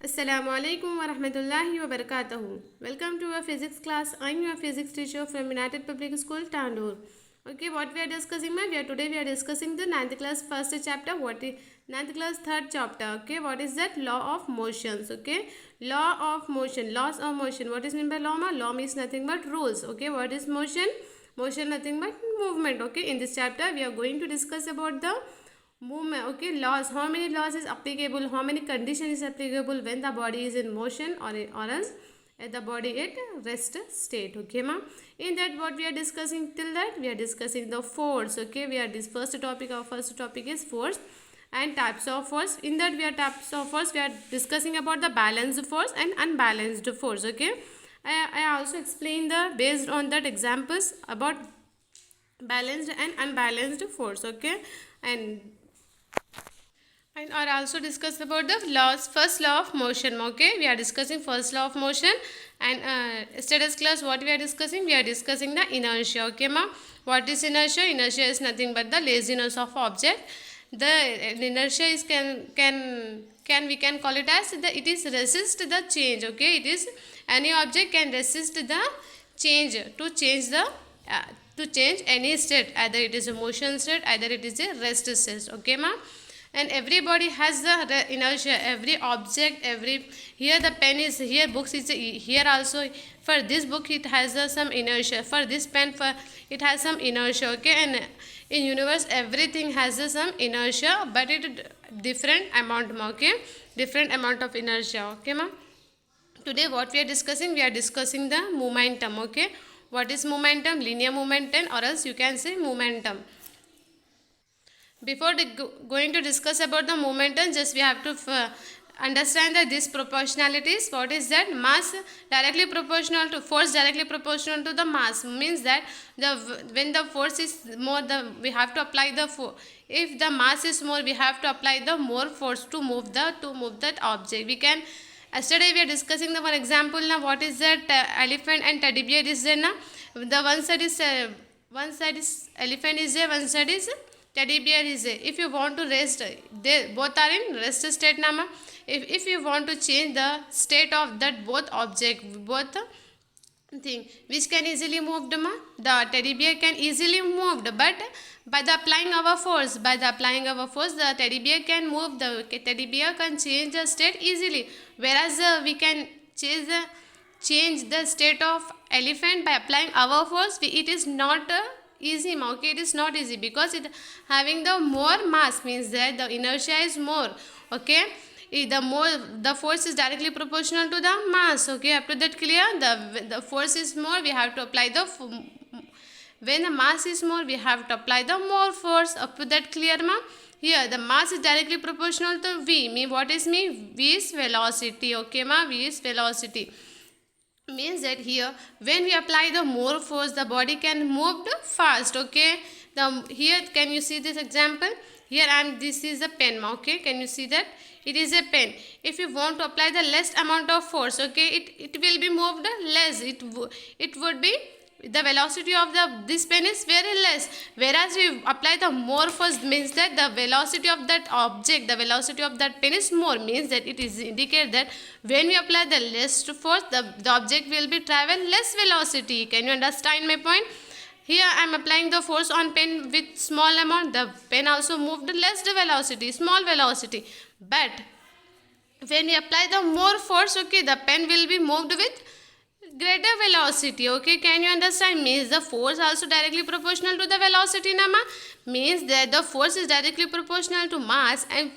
Assalamualaikum warahmatullahi wabarakatuh. Welcome to our physics class. I am your physics teacher from United Public School, Tandoor. Okay, what we are discussing, ma? Today we are discussing the ninth class first chapter. What is ninth class third chapter? Okay, what is that? Law of motions. Okay, law of motion, laws of motion. What is meant by law, ma? Law means nothing but rules. Okay, what is motion? Motion nothing but movement. Okay, in this chapter we are going to discuss about the movement. Okay, laws, how many laws is applicable, how many condition is applicable when the body is in motion or else at the body at rest state. Okay ma, in that what we are discussing till that we are discussing the force. Okay, we are this first topic, our first topic is force and types of force. In that we are types of force, we are discussing about the balanced force and unbalanced force. Okay, I also explain the based on that examples about balanced and unbalanced force. Okay, and I also discuss about the laws, first law of motion. Okay, we are discussing first law of motion, and yesterday's class what we are discussing, we are discussing the inertia. Okay ma, what is inertia? Inertia is nothing but the laziness of object. The inertia is can we can call it as the, it is resist the change. Okay, it is any object can resist the change, to change the to change any state, either it is a motion state, either it is a rest state. Okay ma, and everybody has the inertia, every object, every, here the pen is here, books is here also, for this book it has some inertia, for this pen for it has some inertia. Okay, and in universe everything has some inertia, but it different amount ma. Okay, different amount of inertia. Okay ma, today what we are discussing, we are discussing the momentum. Okay, what is momentum? Linear momentum, or else you can say momentum. Before going to discuss about the momentum, just we have to understand that this proportionalities. What is that? Mass directly proportional to force, directly proportional to the mass, means that the when the force is more, the we have to apply the force. If the mass is more, we have to apply the more force to move that object. We can, yesterday we are discussing the one example now. What is that? Elephant and teddy bear is there now. The one side is elephant is there, one side is teddy bear is there. If you want to rest, they both are in rest state nama. If you want to change the state of that both object, both thing which can easily moved ma, the teddy bear can easily moved, but by the applying our force, the teddy bear can move, the teddy bear can change the state easily, whereas we can change the state of elephant by applying our force. It is not easy ma. Okay, it is not easy because it having the more mass, means that the inertia is more. Okay, the more the force is directly proportional to the mass. Okay, up to that clear? The force is more, we have to apply the when the mass is more, we have to apply the more force. Up to that clear ma? Here the mass is directly proportional to v. Me, what is me? V is velocity. Okay ma, v is velocity, means that here when we apply the more force, the body can move fast. Okay, the here can you see this example? Here this is a pen. Okay, can you see that? It is a pen. If you want to apply the less amount of force, okay, it will be moved less. It would be, the velocity of this pen is very less, whereas you apply the more force, means that the velocity of that object, the velocity of that pen is more, means that it is indicate that when we apply the less force, the object will be travel less velocity. Can you understand my point? Here I am applying the force on pen with small amount, the pen also moved less velocity, small velocity, but when we apply the more force, okay, the pen will be moved with greater velocity. Okay, can you understand? Means the force also directly proportional to the velocity nama, means that the force is directly proportional to mass and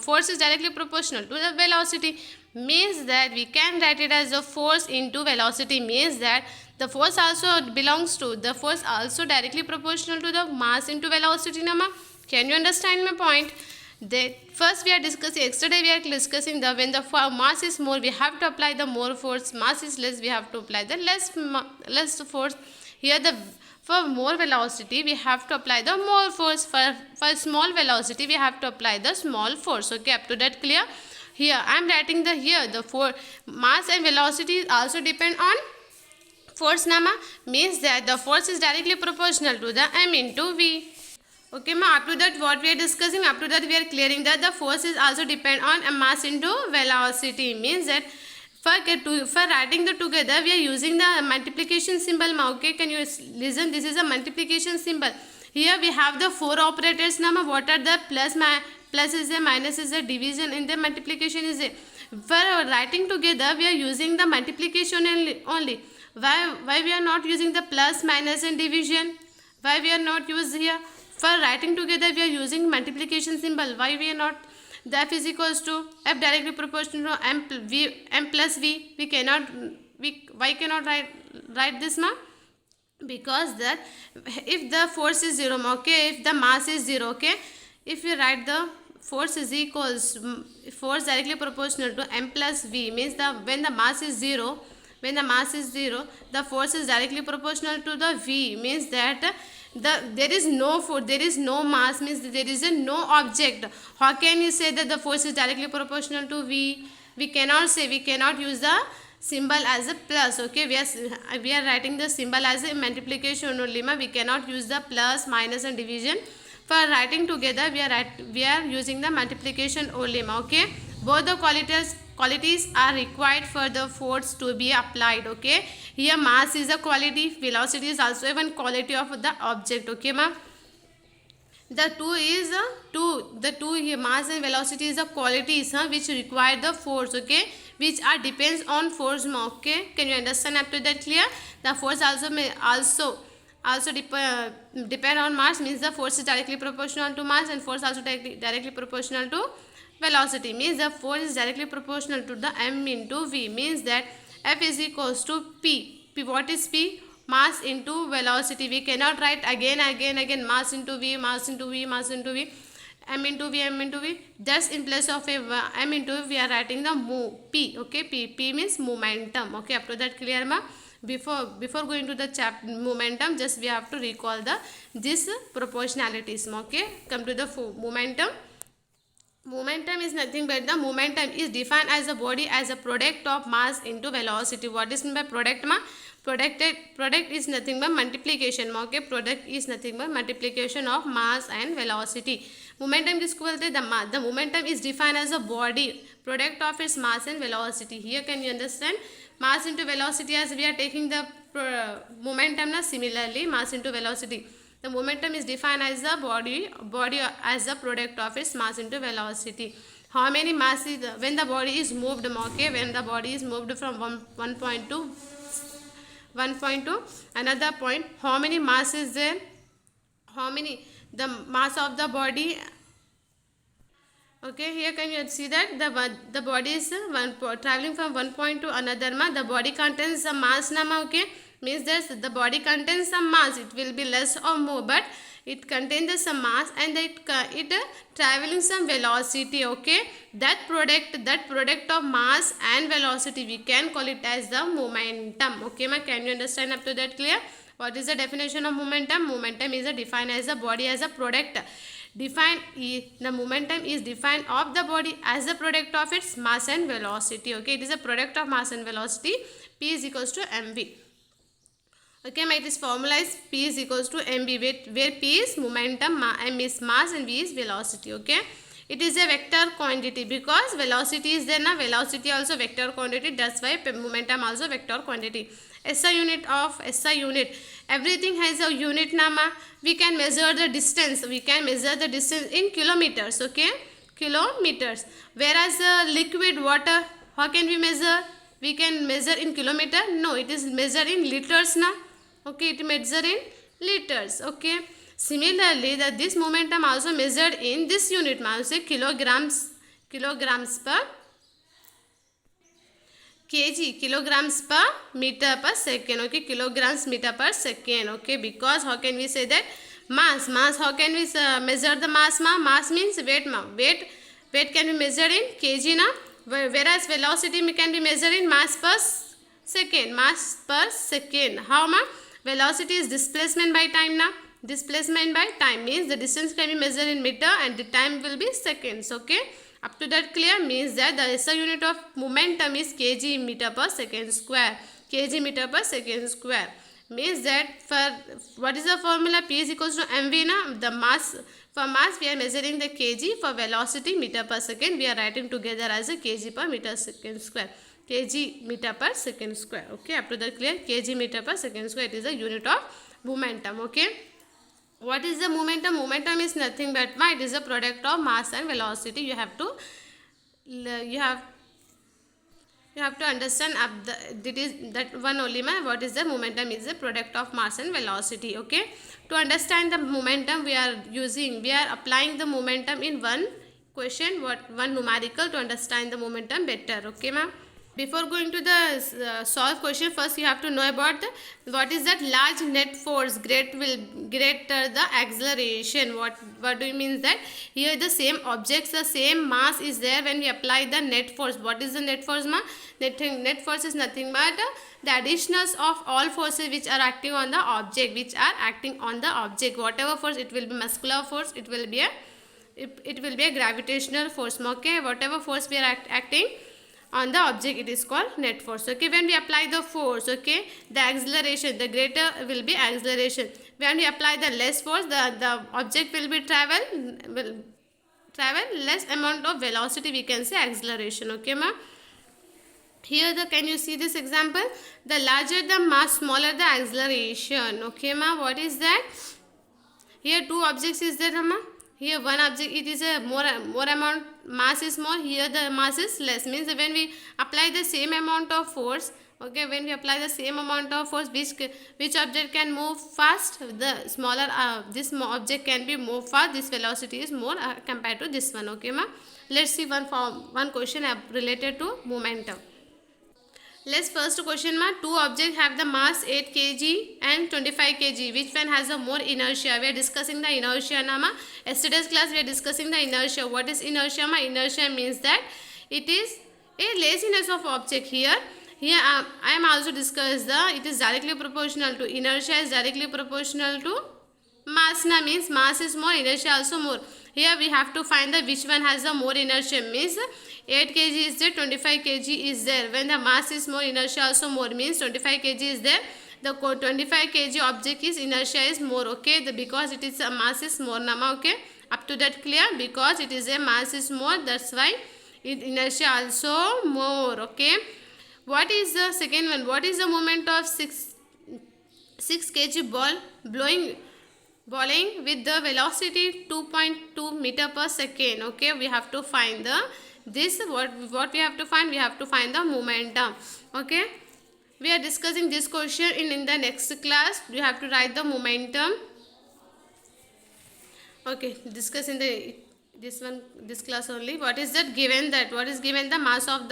force is directly proportional to the velocity, means that we can write it as the force into velocity, means that the force also belongs to, the force also directly proportional to the mass into velocity nama. Can you understand my point? That first we are discussing, yesterday we are discussing the when the mass is more, we have to apply the more force, mass is less, we have to apply the less force. Here the for more velocity we have to apply the more force, for small velocity we have to apply the small force. Okay, up to that clear? Here I am writing the, here the for mass and velocity also depend on force nama, means that the force is directly proportional to the m into v. Okay, ma, up to that what we are discussing, up to that we are clearing that the force is also depend on a mass into velocity. Means that for writing the together we are using the multiplication symbol, ma. Okay, can you listen? This is a multiplication symbol. Here we have the four operators now, ma. What are the plus is a, minus is a, division in the multiplication is a. For writing together we are using the multiplication only. Why we are not using the plus, minus and division? Why we are not used here? For writing together we are using multiplication symbol. Why we are not? The f is equals to f directly proportional to m plus v. Why cannot write this, ma? Because that if the force is 0, okay, if the mass is 0, okay, if you write the force is equals force directly proportional to m plus v, means the when the mass is 0, the force is directly proportional to the v, means that there is no mass, means there is no object. How can you say that the force is directly proportional to v? We cannot say, we cannot use the symbol as a plus. Okay, we are writing the symbol as a multiplication only, ma. We cannot use the plus, minus and division. For writing together we are using the multiplication only, ma. Okay, both the qualities are required for the force to be applied. Okay, here mass is a quality, velocity is also one quality of the object. Okay, ma. The two here, mass and velocity is the qualities which require the force. Okay, which are depends on force, ma. Okay, can you understand up to that? Clear? The force also depend on mass, means the force is directly proportional to mass, and force also directly proportional to velocity, means the force is directly proportional to the m into v, means that f is equals to p. What is p? Mass into velocity. We cannot write again mass into v, m into v, m into v. Just in place of a m into v we are writing the p. Okay, p means momentum. Okay, up to that clear, ma? Before going to the momentum, just we have to recall this proportionalities. Okay, come to the momentum. Momentum is nothing but the momentum is defined as a body as a product of mass into velocity. What is meant by product, ma? Product is nothing but multiplication, ma. Okay, product is nothing but multiplication of mass and velocity. Momentum किसको बोलते हैं? The momentum is defined as a body product of its mass and velocity. Here can you understand? Mass into velocity, as we are taking the momentum, na, similarly mass into velocity. The momentum is defined as the body as the product of its mass into velocity. How many mass is when the body is moved, okay, when the body is moved from one point to another point, how many mass is there? How many the mass of the body? Okay, here can you see that the body is traveling from one point to another, ma. The body contains some mass, na, ma. Okay, means that the body contains some mass. It will be less or more, but it contains some mass, and it traveling some velocity. Okay, that product of mass and velocity, we can call it as the momentum. Okay, ma, can you understand up to that? Clear? What is the definition of momentum? Momentum is defined as a body as a product. The momentum is defined of the body as a product of its mass and velocity. Okay, it is a product of mass and velocity. P is equals to mv. Okay, my this formula is P is equals to mv, where P is momentum, m is mass, and v is velocity. Okay, it is a vector quantity because velocity is there, na. Velocity also vector quantity. That's why momentum also vector quantity. SI unit. Everything has a unit, na, ma. We can measure the distance. In kilometers. Okay, kilometers. Whereas liquid water, how can we measure? We can measure in kilometer. No, it is measured in liters, na. Okay, it measured in liters. Okay. Similarly, this momentum also measured in this unit, ma. Say kilograms per kg, kilograms per meter per second. Okay, kilograms meter per second. Okay, because how can we say that? Mass, how can we measure the mass, ma? Mass means weight, ma. Weight can be measured in kg, na. Whereas velocity can be measured in mass per second. How, ma? Velocity is displacement by time, na. Displacement by time means the distance can be measured in meter and the time will be seconds. Okay, up to that clear? Means that the SI unit of momentum is kg meter per second square. means that for what is the formula? P is equals to mv na. The mass, for mass we are measuring the kg, for velocity meter per second we are writing together as a kg per meter second square, kg meter per second square. Okay, up to that clear? Kg meter per second square, it is a unit of momentum. Okay, what is the momentum? Momentum is nothing but it is a product of mass and velocity. You have to understand up that one only. What is the momentum? Is the product of mass and velocity. Okay, to understand the momentum we are applying the momentum in one question, one numerical, to understand the momentum better. Okay ma'am. Before going to the solve question, first you have to know about what is that large net force greater the acceleration. What do you mean that? Here the same objects, the same mass is there when we apply the net force. What is the net force ma? Net force is nothing but the additionals of all forces which are acting on the object, whatever force, it will be muscular force, it will be a gravitational force. Okay, whatever force we are acting on the object, it is called net force. Okay, when we apply the force, okay, the acceleration, the greater will be acceleration. When we apply the less force, the object will travel less amount of velocity, we can say acceleration. Okay ma'am. Here can you see this example? The larger the mass, smaller the acceleration. Okay ma'am, what is that? Here two objects is there ma'am. Here one object, it is a more amount, mass is more, here the mass is less, means when we apply the same amount of force, okay, when we apply the same amount of force, which object can move fast? The smaller, this object can be move fast, this velocity is more compared to this one. Okay ma'am. Let's see one question related to momentum. Let's first question ma. Two objects have the mass 8 kg and 25 kg. Which one has a more inertia? We are discussing the inertia na ma. Yesterday's class we are discussing the inertia. What is inertia ma? Inertia means that it is a laziness of object. Here I am also discussed it is directly proportional to inertia, is directly proportional to mass na, means mass is more, inertia also more. Here we have to find the which one has the more inertia, means 8 kg is there, 25 kg is there. When the mass is more, inertia also more, means 25 kg is there. The 25 kg object is inertia is more. Okay, because it is a mass is more nama. Okay, up to that clear? Because it is a mass is more, that's why inertia also more. Okay, what is the second one? What is the moment of 6 kg ball bowling with the velocity 2.2 meter per second? Okay, we have to find the what we have to find? We have to find the momentum. Okay, we are discussing this question in the next class. You have to write the momentum. Okay, discuss in this class only. What is that given? What is given? The mass of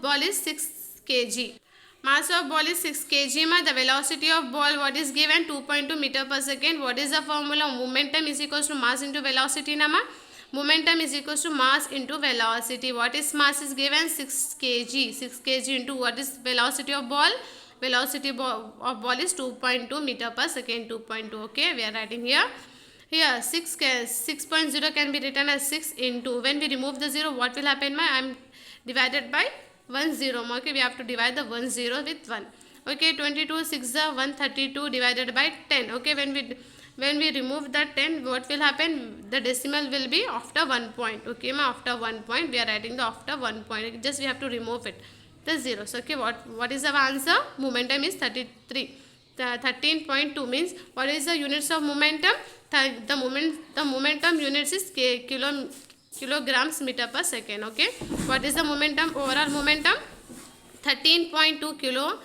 ball is 6 kg. Mass of ball is 6 kg ma. The velocity of ball, what is given? 2.2 meter per second. What is the formula? Momentum is equals to mass into velocity na ma. Momentum is equals to mass into velocity. What is mass is given? 6 kg. 6 kg into what is velocity of ball? Velocity of ball is 2.2 meter per second. 2.2. Okay, we are writing here. Here 6.0 can be written as 6 into. When we remove the 0, what will happen? I am divided by 1 0. Okay, we have to divide the 1 0 with 1. Okay, 22 6 132 divided by 10. Okay, when we remove that 10, what will happen? The decimal will be after 1 point. Okay ma, after 1 point we are writing the after 1 point. Just we have to remove it, the zeros. Okay, what is our answer? Momentum is 13.2 means what is the units of momentum? The momentum units is kilograms meter per second. Okay, what is the momentum? Overall momentum 13.2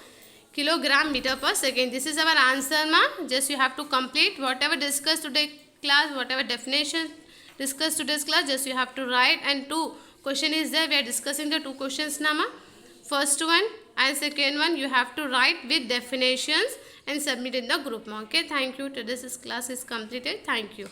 kilogram meter per second. This is our answer ma. Just you have to complete whatever discussed today class, whatever definition discussed today's class, just you have to write. And two question is there, we are discussing the two questions na ma. First one and second one you have to write with definitions and submit in the group ma. Okay, thank you. Today's class is completed. Thank you.